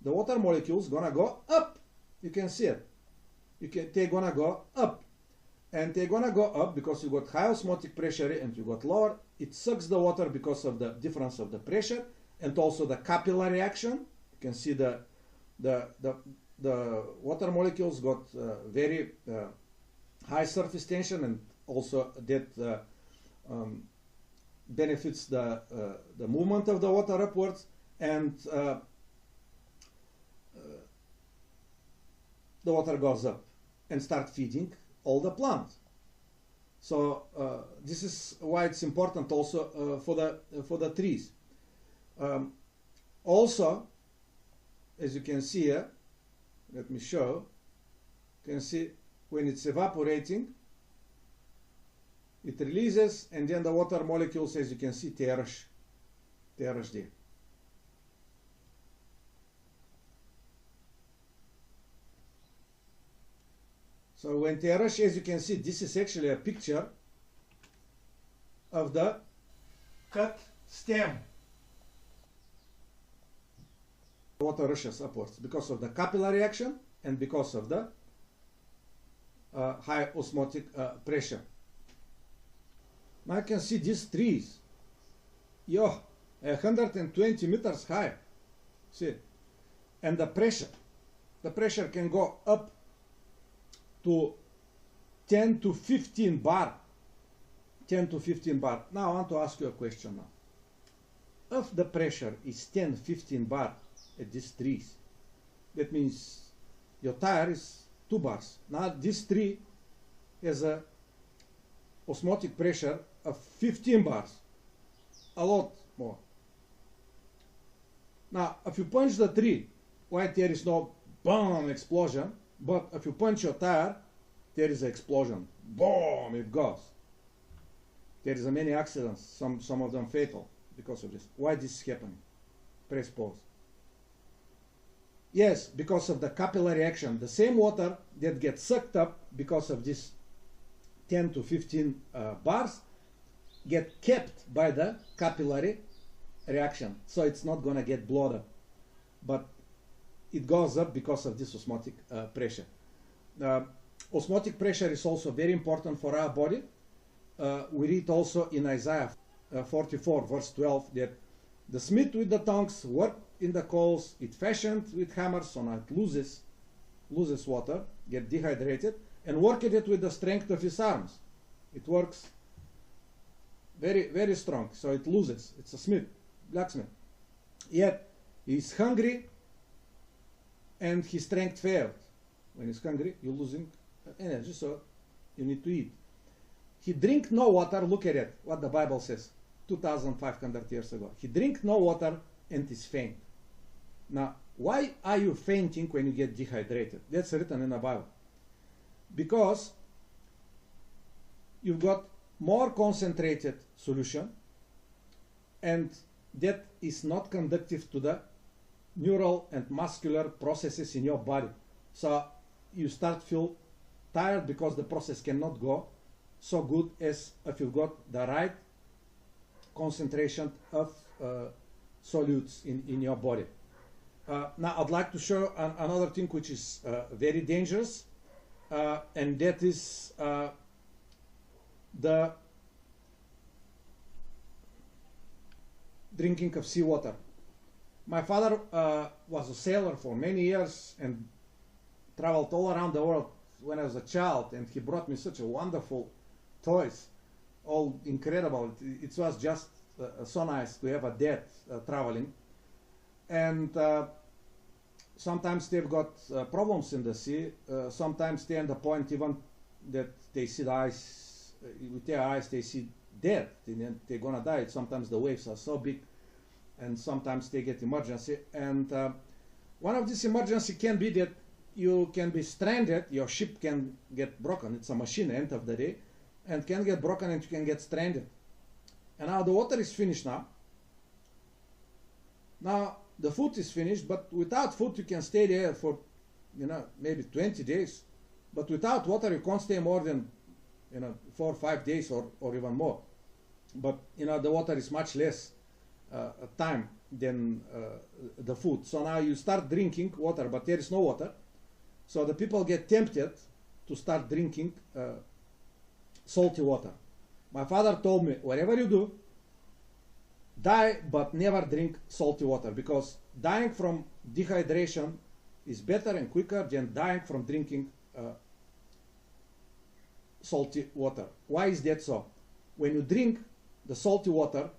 water molecules going to go up. You can see it. They're going to go up. And they're going to go up because you got high osmotic pressure and you got lower. It sucks the water because of the difference of the pressure and also the capillary action. You can see the water molecules got very high surface tension, and also that benefits the movement of the water upwards, and the water goes up and start feeding all the plants. So this is why it's important also for the trees. Also, as you can see here, let me show. You can see when it's evaporating, it releases, and then the water molecules, as you can see, they rush there. So when they rush, as you can see, this is actually a picture of the cut stem. Water rushes upwards because of the capillary action and because of the high osmotic pressure. Now I can see these trees, 120 meters high, see, and the pressure can go up to 10 to 15 bar. 10 to 15 bar. Now I want to ask you a question now. If the pressure is 10, 15 bar at these trees, that means your tire is 2 bars. Now this tree has a osmotic pressure of 15 bars, a lot more. Now if you punch the tree, why there is no boom explosion, but if you punch your tire, there is an explosion. Boom, it goes. There is many accidents, some of them fatal because of this. Why this is happening? Press pause. Yes, because of the capillary action. The same water that gets sucked up because of this 10 to 15 bars get kept by the capillary reaction. So it's not going to get blown up. But it goes up because of this osmotic pressure. Osmotic pressure is also very important for our body. We read also in Isaiah 44 verse 12 that the smith with the tongs worked in the coals, it fashioned with hammers, so now it loses water, get dehydrated, and worked it with the strength of his arms. It works very, very strong, so it loses. It's a smith, blacksmith. Yet he's hungry and his strength failed. When he's hungry, you're losing energy, so you need to eat. He drink no water. Look at it, what the Bible says 2,500 years ago. He drink no water and is faint. Now, why are you fainting when you get dehydrated? That's written in the Bible. Because you've got more concentrated solution, and that is not conducive to the neural and muscular processes in your body. So you start feel tired because the process cannot go so good as if you've got the right concentration of solutes in your body. Now I'd like to show another thing which is very dangerous, and that is the drinking of seawater. My father was a sailor for many years and traveled all around the world when I was a child, and he brought me such a wonderful toys, all incredible. It was just so nice to have a dad traveling. And sometimes they've got problems in the sea. Sometimes they end the point even that they see the ice, with their eyes they see dead, and they're gonna die. Sometimes the waves are so big, and sometimes they get emergency. And one of these emergency can be that you can be stranded, your ship can get broken. It's a machine at the end of the day, and can get broken and you can get stranded. And now the water is finished now. Now the food is finished, but without food you can stay there for, maybe 20 days. But without water you can't stay more than, 4 or 5 days or even more. But, the water is much less time than the food. So now you start drinking water, but there is no water. So the people get tempted to start drinking salty water. My father told me, whatever you do, die but never drink salty water, because dying from dehydration is better and quicker than dying from drinking salty water. Why is that so? When you drink the salty water,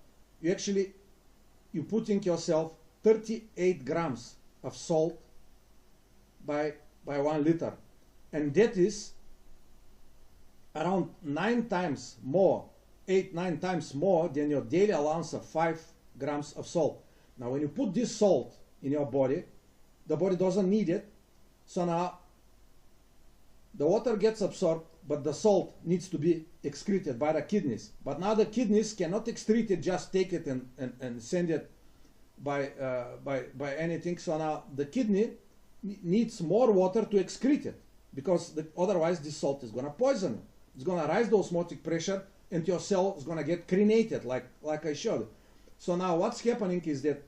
you putting yourself 38 grams of salt by 1 liter, and that is around 9 times more, 8-9 times more than your daily allowance of 5 grams of salt. Now when you put this salt in your body, the body doesn't need it, so now the water gets absorbed, but the salt needs to be excreted by the kidneys. But now the kidneys cannot excrete it, just take it and send it by anything. So now the kidney needs more water to excrete it, because otherwise this salt is going to poison you. It's going to rise the osmotic pressure, and your cell is going to get cremated, like I showed. So now what's happening is that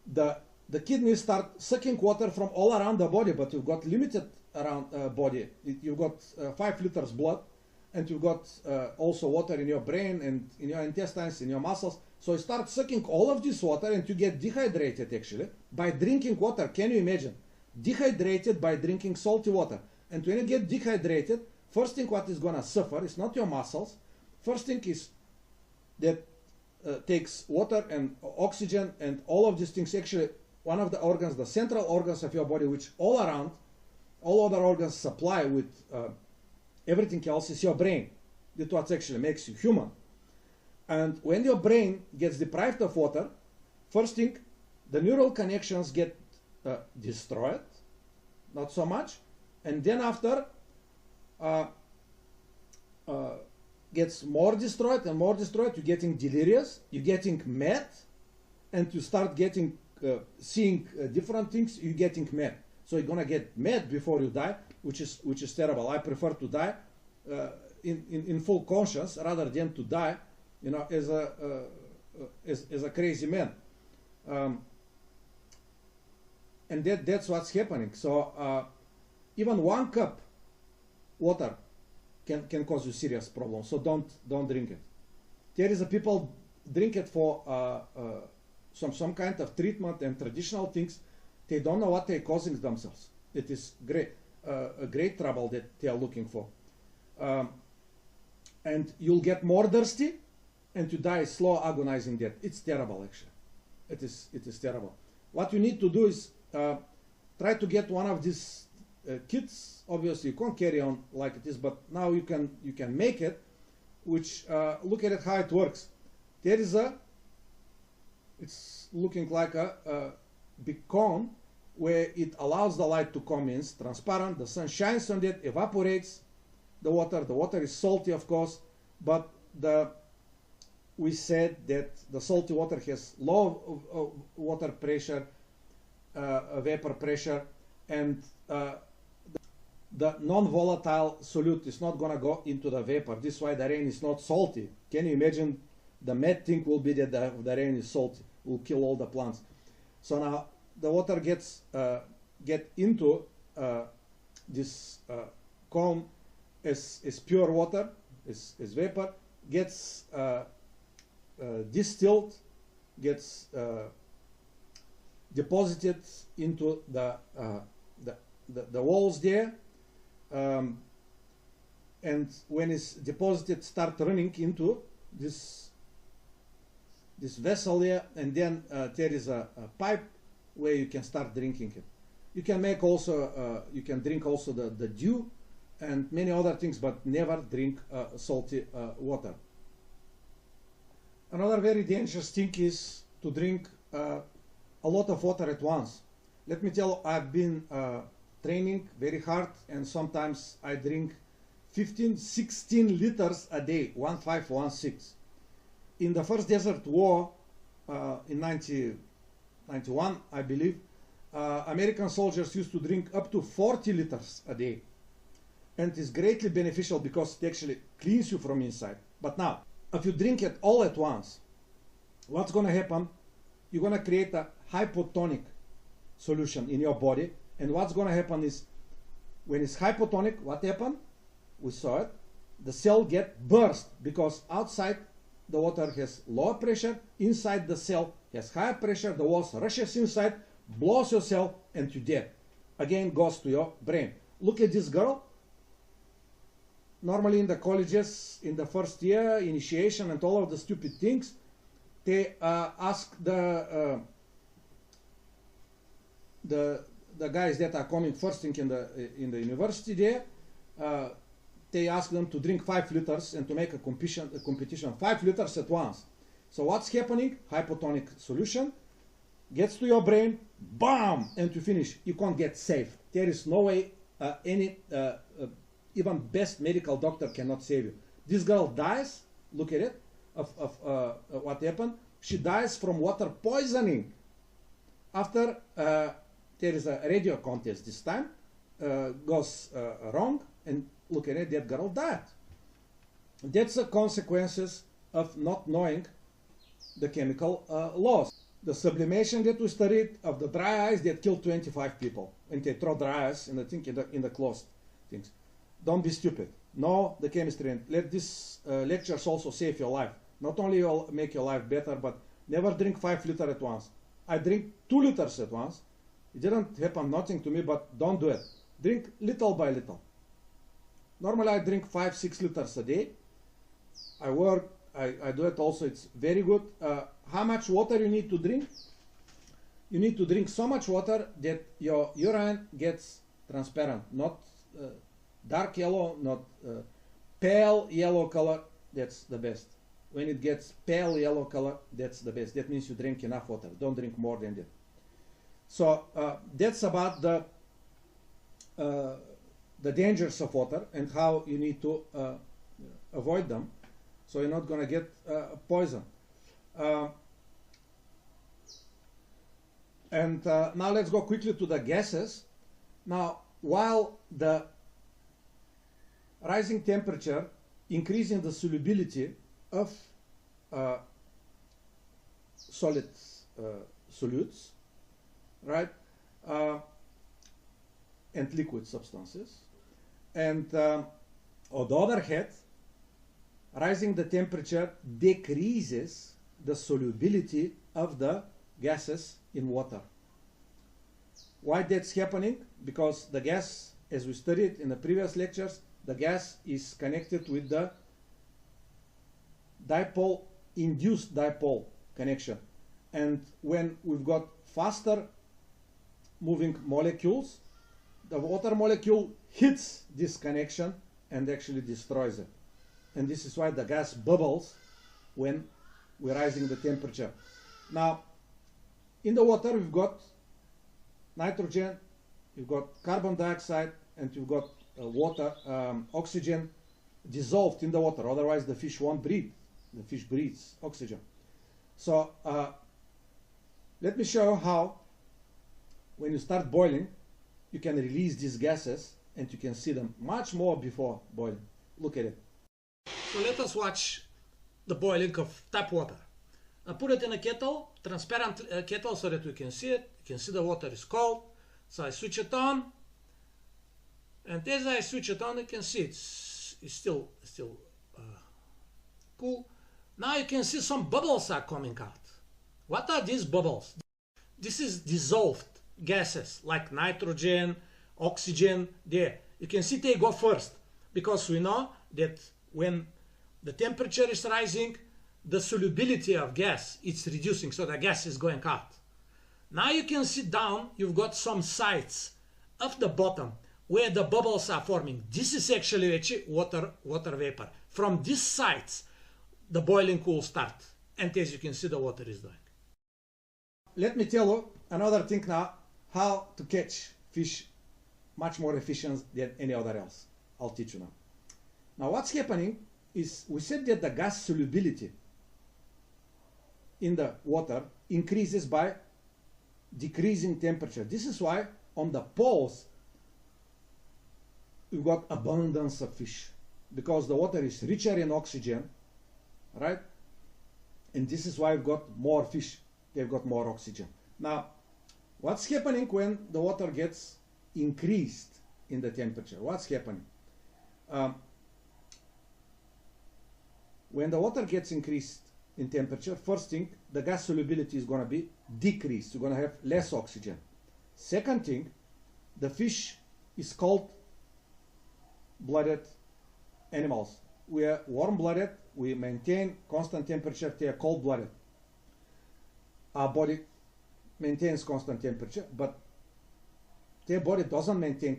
the kidneys start sucking water from all around the body, but you've got limited around body. You've got 5 liters blood, and you've got also water in your brain and in your intestines, in your muscles. So you start sucking all of this water, and you get dehydrated actually by drinking water. Can you imagine? Dehydrated by drinking salty water. And when you get dehydrated, first thing what is going to suffer is not your muscles. First thing is that takes water and oxygen and all of these things. Actually, one of the organs, the central organs of your body, which all other organs supply with everything else, is your brain. That's what actually makes you human. And when your brain gets deprived of water, first thing, the neural connections get destroyed, not so much, and then after gets more destroyed and more destroyed. You're getting delirious, you're getting mad, and you start getting seeing different things. You're getting mad, so you're gonna get mad before you die, which is terrible. I prefer to die in full conscience rather than to die, as a crazy man. And that's what's happening. So even 1 cup water can cause you serious problems. So don't drink it. There is a people drink it for some kind of treatment and traditional things. They don't know what they're causing themselves. It is a great trouble that they are looking for. And you'll get more thirsty, and you die slow, agonizing death. It's terrible, actually. It is terrible. What you need to do is try to get one of these kits. Obviously, you can't carry on like it is, but now you can make it. Which look at it how it works. There is it's looking like a big cone where it allows the light to come in. It's transparent. The sun shines on it, evaporates the water. The water is salty, of course, but we said that the salty water has low water pressure, vapor pressure, and the non-volatile solute is not going to go into the vapor. This is why the rain is not salty. Can you imagine? The mad thing will be that the rain is salty, will kill all the plants. So now the water gets get into this cone is pure water, is vapor, gets distilled, gets deposited into the walls there, and when it's deposited, start running into this vessel there, and then there is a pipe where you can start drinking it. You can make also you can drink also the dew and many other things, but never drink salty water. Another very dangerous thing is to drink a lot of water at once. Let me tell you, I've been training very hard, and sometimes I drink 15-16 liters a day, 1516. In the first desert war in 1991, I believe, American soldiers used to drink up to 40 liters a day. And it's greatly beneficial because it actually cleans you from inside. But now, if you drink it all at once, what's going to happen? You're going to create a hypotonic solution in your body. And what's going to happen is, when it's hypotonic, what happened? We saw it. The cell get burst because outside the water has lower pressure, inside the cell has higher pressure, the water rushes inside, blows your cell, and you're dead. Again, goes to your brain. Look at this girl. Normally in the colleges, in the first year, initiation and all of the stupid things, they ask the guys that are coming first thing in the university there, they ask them to drink 5 liters and to make a competition 5 liters at once. So what's happening? Hypotonic solution gets to your brain, bam, and you finish. You can't get saved. There is no way even best medical doctor cannot save you. This girl dies, look at it, of what happened. She dies from water poisoning. After there is a radio contest this time, goes wrong, and look at it, that girl died. That's the consequences of not knowing the chemical laws. The sublimation that we studied of the dry ice that killed 25 people, and they throw dry ice in the closed things. Don't be stupid. Know the chemistry, and let these lectures also save your life. Not only will make your life better, but never drink 5 liters at once. I drink 2 liters at once. It didn't happen nothing to me, but don't do it. Drink little by little. Normally I drink 5-6 liters a day. I work, I do it also, it's very good. How much water you need to drink? You need to drink so much water that your urine gets transparent, not dark yellow, not pale yellow color. That's the best. When it gets pale yellow color, that's the best. That means you drink enough water. Don't drink more than that. So that's about the dangers of water and how you need to avoid them, so you're not going to get poison. And now let's go quickly to the gases. Now, while the rising temperature increasing the solubility of solutes, right, and liquid substances, and on the other hand, rising the temperature decreases the solubility of the gases in water. Why that's happening? Because the gas, as we studied in the previous lectures, the gas is connected with the dipole, induced dipole connection. And when we've got faster moving molecules, the water molecule hits this connection and actually destroys it. And this is why the gas bubbles when we're rising the temperature. Now, in the water, we've got nitrogen, you've got carbon dioxide, and you've got water, oxygen dissolved in the water. Otherwise, the fish won't breathe. The fish breathes oxygen. So, let me show you how, when you start boiling, you can release these gases, and you can see them much more before boiling. Look at it. So let us watch the boiling of tap water. I put it in a kettle, transparent kettle, so that we can see it. You can see the water is cold. So I switch it on, and as I switch it on, you can see it's still cool. Now you can see some bubbles are coming out. What are these bubbles? This is dissolved gases like nitrogen, oxygen. There, you can see they go first, because we know that when the temperature is rising, the solubility of gas is reducing, so the gas is going out. Now you can see down, you've got some sites of the bottom where the bubbles are forming. This is actually water vapor. From these sites, the boiling will start, and as you can see, the water is doing. Let me tell you another thing now, how to catch fish much more efficient than any other else. I'll teach you now. Now what's happening is, we said that the gas solubility in the water increases by decreasing temperature. This is why on the poles you've got abundance of fish, because the water is richer in oxygen, right? And this is why you've got more fish. They've got more oxygen. Now, what's happening when the water gets increased in the temperature? What's happening? When the water gets increased in temperature, first thing, the gas solubility is going to be decreased. You're going to have less oxygen. Second thing, the fish is cold-blooded animals. We are warm-blooded. We maintain constant temperature. They are cold-blooded. Our body maintains constant temperature, but their body doesn't maintain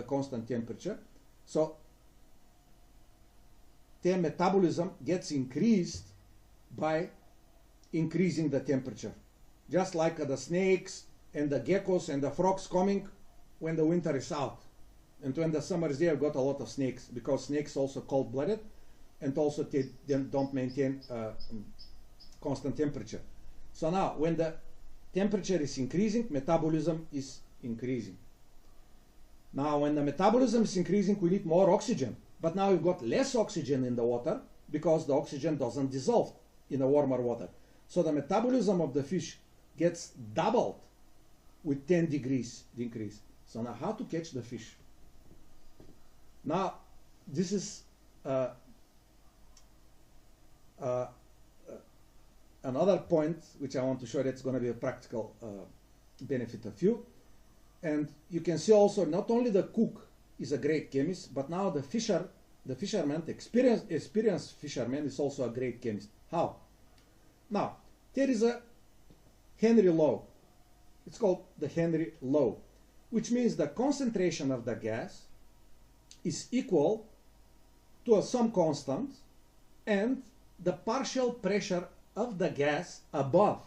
constant temperature. So their metabolism gets increased by increasing the temperature. Just like the snakes and the geckos and the frogs coming when the winter is out. And when the summer is there, you've got a lot of snakes, because snakes also cold-blooded, and also they don't maintain constant temperature. So now, when the temperature is increasing, metabolism is increasing. Now, when the metabolism is increasing, we need more oxygen. But now we've got less oxygen in the water, because the oxygen doesn't dissolve in the warmer water. So the metabolism of the fish gets doubled with 10 degrees increase. So now, how to catch the fish? Now, this is another point which I want to show that's going to be a practical benefit of you. And you can see also, not only the cook is a great chemist, but now the fisherman, experienced fisherman, is also a great chemist. How? Now, there is a Henry law. It's called the Henry law, which means the concentration of the gas is equal to some constant and the partial pressure of the gas above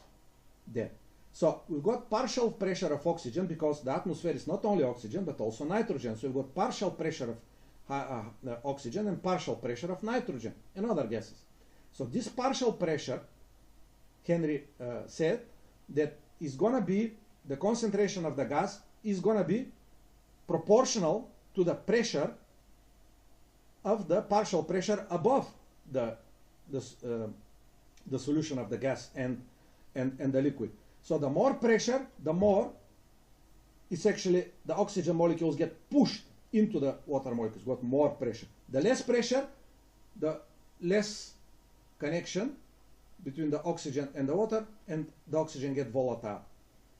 there. So we've got partial pressure of oxygen, because the atmosphere is not only oxygen but also nitrogen. So we've got partial pressure of oxygen and partial pressure of nitrogen and other gases. So this partial pressure, Henry said, that is going to be, the concentration of the gas is going to be proportional to the pressure of the partial pressure above the solution of the gas and the liquid. So the more pressure, the more it's actually the oxygen molecules get pushed into the water molecules, got more pressure. The less pressure, the less connection between the oxygen and the water, and the oxygen get volatile.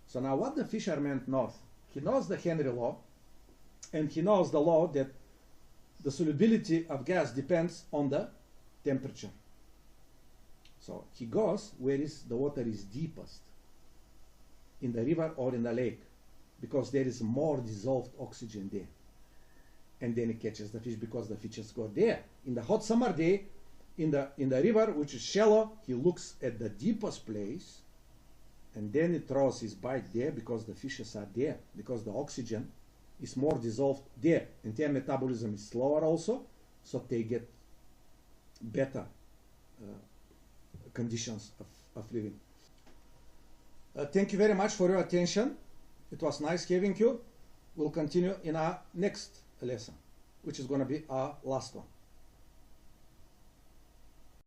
So now what the fisherman knows, he knows the Henry law, and he knows the law that the solubility of gas depends on the temperature. So he goes where the water is deepest, in the river or in the lake, because there is more dissolved oxygen there. And then he catches the fish, because the fishes go there. In the hot summer day, in the river, which is shallow, he looks at the deepest place, and then he throws his bite there, because the fishes are there, because the oxygen is more dissolved there, and their metabolism is slower also, so they get better conditions of living. Thank you very much for your attention. It was nice having you. We'll continue in our next lesson, which is going to be our last one.